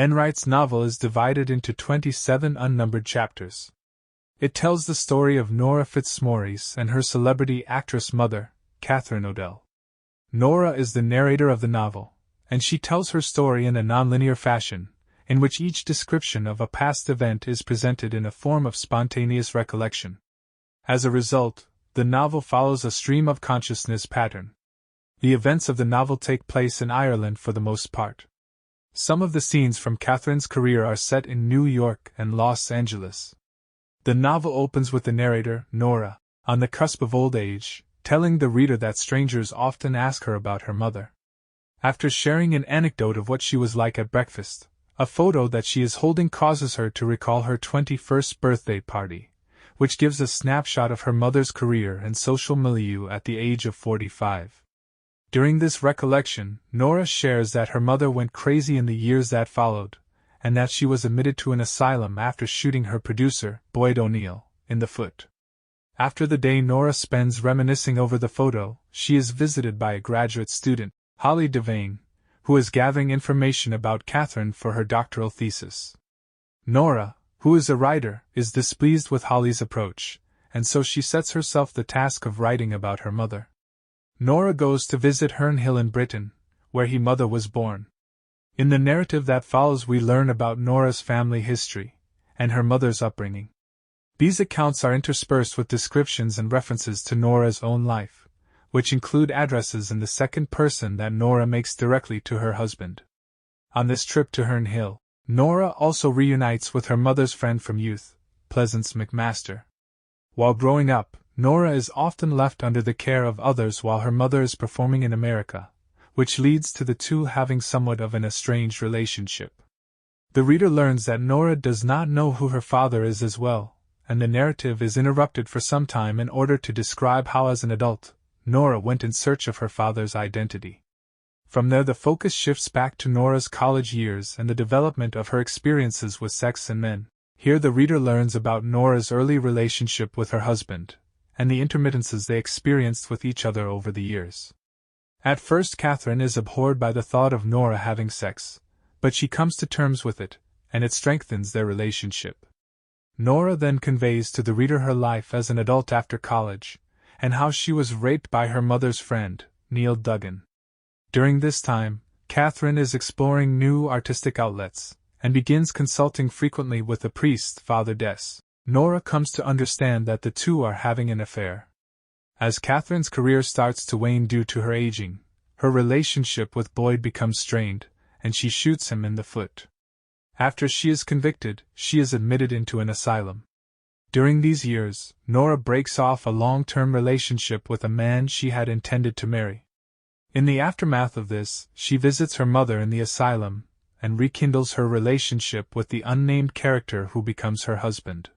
Enright's novel is divided into 27 unnumbered chapters. It tells the story of Norah FitzMaurice and her celebrity actress mother, Katherine O'dell. Norah is the narrator of the novel, and she tells her story in a nonlinear fashion, in which each description of a past event is presented in a form of spontaneous recollection. As a result, the novel follows a stream of consciousness pattern. The events of the novel take place in Ireland for the most part. Some of the scenes from Katherine's career are set in New York and Los Angeles. The novel opens with the narrator, Norah, on the cusp of old age, telling the reader that strangers often ask her about her mother. After sharing an anecdote of what she was like at breakfast, a photo that she is holding causes her to recall her 21st birthday party, which gives a snapshot of her mother's career and social milieu at the age of 45. During this recollection, Norah shares that her mother went crazy in the years that followed, and that she was admitted to an asylum after shooting her producer, Boyd O'Neill, in the foot. After the day Norah spends reminiscing over the photo, she is visited by a graduate student, Holly Devane, who is gathering information about Katherine for her doctoral thesis. Norah, who is a writer, is displeased with Holly's approach, and so she sets herself the task of writing about her mother. Norah goes to visit Herne Hill in Britain, where her mother was born. In the narrative that follows we learn about Norah's family history, and her mother's upbringing. These accounts are interspersed with descriptions and references to Norah's own life, which include addresses in the second person that Norah makes directly to her husband. On this trip to Herne Hill, Norah also reunites with her mother's friend from youth, Pleasance McMaster. While growing up, Norah is often left under the care of others while her mother is performing in America, which leads to the two having somewhat of an estranged relationship. The reader learns that Norah does not know who her father is as well, and the narrative is interrupted for some time in order to describe how as an adult, Norah went in search of her father's identity. From there the focus shifts back to Norah's college years and the development of her experiences with sex and men. Here the reader learns about Norah's early relationship with her husband, and the intermittences they experienced with each other over the years. At first Katherine is abhorred by the thought of Norah having sex, but she comes to terms with it, and it strengthens their relationship. Norah then conveys to the reader her life as an adult after college, and how she was raped by her mother's friend, Neil Duggan. During this time, Katherine is exploring new artistic outlets, and begins consulting frequently with the priest, Father Des. Norah comes to understand that the two are having an affair. As Katherine's career starts to wane due to her aging, her relationship with Boyd becomes strained, and she shoots him in the foot. After she is convicted, she is admitted into an asylum. During these years, Norah breaks off a long-term relationship with a man she had intended to marry. In the aftermath of this, she visits her mother in the asylum, and rekindles her relationship with the unnamed character who becomes her husband.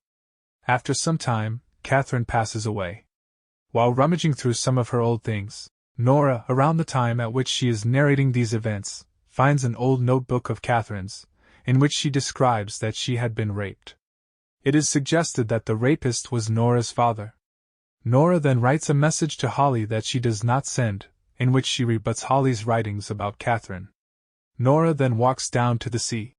After some time, Katherine passes away. While rummaging through some of her old things, Norah, around the time at which she is narrating these events, finds an old notebook of Katherine's, in which she describes that she had been raped. It is suggested that the rapist was Norah's father. Norah then writes a message to Holly that she does not send, in which she rebuts Holly's writings about Katherine. Norah then walks down to the sea,